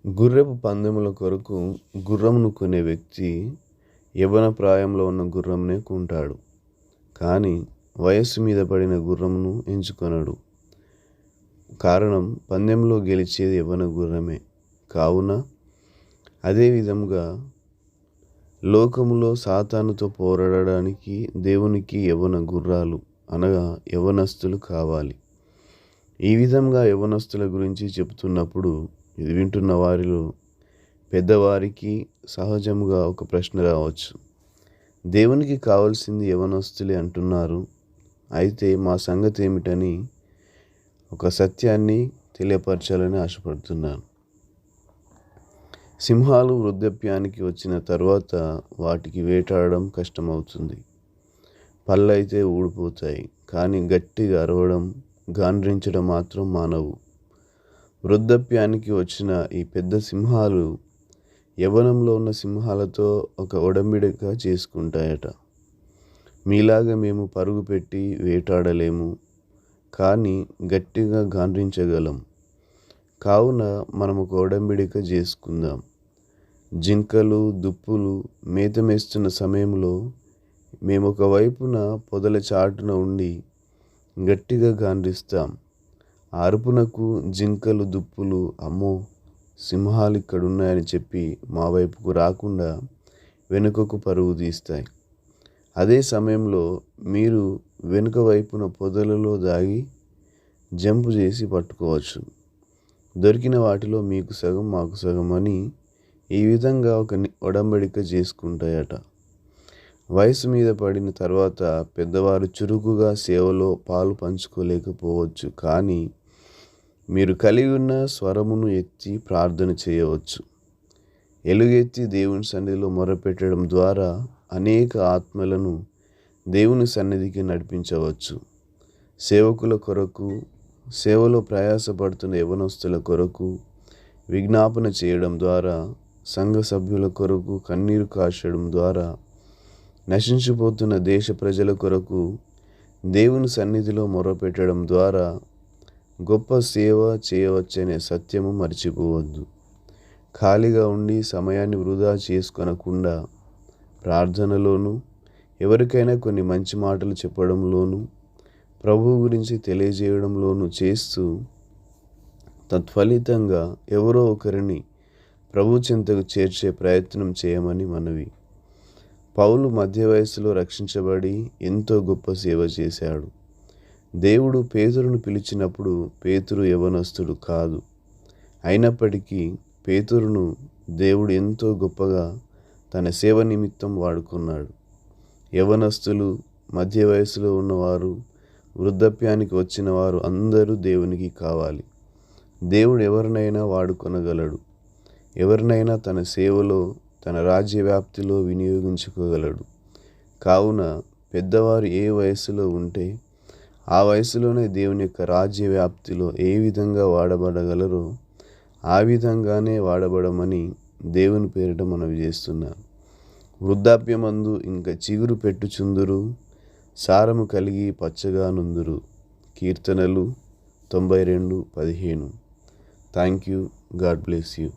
గుర్రపు పందెముల కొరకు గుర్రమును కొనే వ్యక్తి యవ్వన ప్రాయంలో ఉన్న గుర్రంనే కొంటాడు, కానీ వయస్సు మీద పడిన గుర్రమును ఎంచుకొనడు. కారణం, పందెంలో గెలిచేది యవ్వన గుర్రమే. కావున అదే విధముగా లోకములో సాతానుతో పోరాడడానికి దేవునికి యవ్వన గుర్రాలు అనగా యవ్వనస్తులు కావాలి. ఈ విధంగా యవ్వనస్తుల గురించి చెబుతున్నప్పుడు ఇది వింటున్న వారిలో పెద్దవారికి సహజముగా ఒక ప్రశ్న రావచ్చు. దేవునికి కావాల్సింది యవ్వనస్తులే అంటున్నారు, అయితే మా సంగతి ఏమిటని ఒక సత్యాన్ని తెలియపరచాలని ఆశపడుతున్నాను. సింహాలు వృద్ధాప్యానికి వచ్చిన తర్వాత వాటికి వేటాడడం కష్టమవుతుంది. పళ్ళైతే ఊడిపోతాయి, కానీ గట్టిగా అరవడం, గాండ్రించడం మాత్రం మానవు. వృద్ధాప్యానికి వచ్చిన ఈ పెద్ద సింహాలు యవ్వనంలో ఉన్న సింహాలతో ఒక ఒడంబడిక చేసుకుంటాయట. మీలాగా మేము పరుగు పెట్టి వేటాడలేము, కానీ గట్టిగా గాండ్రించగలం. కావున మనం ఒక ఒడంబడిక చేసుకుందాం. జింకలు, దుప్పులు మేత మేస్తున్న సమయంలో మేము ఒక వైపున పొదల చాటున ఉండి గట్టిగా గాండ్రిస్తాం. అరుపునకు జింకలు, దుప్పులు అమ్మో సింహాలు ఇక్కడున్నాయని చెప్పి మా వైపుకు రాకుండా వెనుకకు పరుగు తీస్తాయి. అదే సమయంలో మీరు వెనుక వైపున పొదలలో దాగి జంపు చేసి పట్టుకోవచ్చు. దొరికిన వాటిలో మీకు సగం మాకు సగం అని ఈ విధంగా ఒక ఒడంబడిక చేసుకుంటాయట. వయసు మీద పడిన తర్వాత పెద్దవారు చురుకుగా సేవలో పాలు పంచుకోలేకపోవచ్చు, కానీ మీరు కలిగి ఉన్న స్వరమును ఎత్తి ప్రార్థన చేయవచ్చు. ఎలుగెత్తి దేవుని సన్నిధిలో మొరపెట్టడం ద్వారా అనేక ఆత్మలను దేవుని సన్నిధికి నడిపించవచ్చు. సేవకుల కొరకు, సేవలో ప్రయాసపడుతున్న యవ్వనస్తుల కొరకు విజ్ఞాపన చేయడం ద్వారా, సంఘ సభ్యుల కొరకు కన్నీరు కార్చడం ద్వారా, నశించిపోతున్న దేశ ప్రజల కొరకు దేవుని సన్నిధిలో మొరపెట్టడం ద్వారా గొప్ప సేవ చేయవచ్చనే సత్యము మర్చిపోవద్దు. ఖాళీగా ఉండి సమయాన్ని వృధా చేసుకొనకుండా ప్రార్థనలోనూ, ఎవరికైనా కొన్ని మంచి మాటలు చెప్పడంలోనూ, ప్రభువు గురించి తెలియజేయడంలోనూ చేస్తూ తత్ఫలితంగా ఎవరో ఒకరిని ప్రభు చెంతకు చేర్చే ప్రయత్నం చేయమని మనవి. పౌలు మధ్య వయస్సులో రక్షించబడి ఎంతో గొప్ప సేవ చేశాడు. దేవుడు పేతురును పిలిచినప్పుడు పేతురు యవ్వనస్తుడు కాదు. అయినప్పటికీ పేతురును దేవుడు ఎంతో గొప్పగా తన సేవ నిమిత్తం వాడుకున్నాడు. యవ్వనస్తులు, మధ్య వయసులో ఉన్నవారు, వృద్ధాప్యానికి వచ్చిన వారు అందరూ దేవునికి కావాలి. దేవుడు ఎవరినైనా వాడుకొనగలడు. ఎవరినైనా తన సేవలో, తన రాజ్య వ్యాప్తిలో వినియోగించుకోగలడు. కావున పెద్దవారు ఏ వయసులో ఉంటే ఆ వయసులోనే దేవుని యొక్క రాజ్య వ్యాప్తిలో ఏ విధంగా వాడబడగలరో ఆ విధంగానే వాడబడమని దేవుని పేరిట మనవి చేస్తున్నాను. వృద్ధాప్యమందు ఇంకా చిగురు పెట్టుచుందురు, సారము కలిగి పచ్చగా నుందురు. కీర్తనలు 92:15. Thank you. God bless you.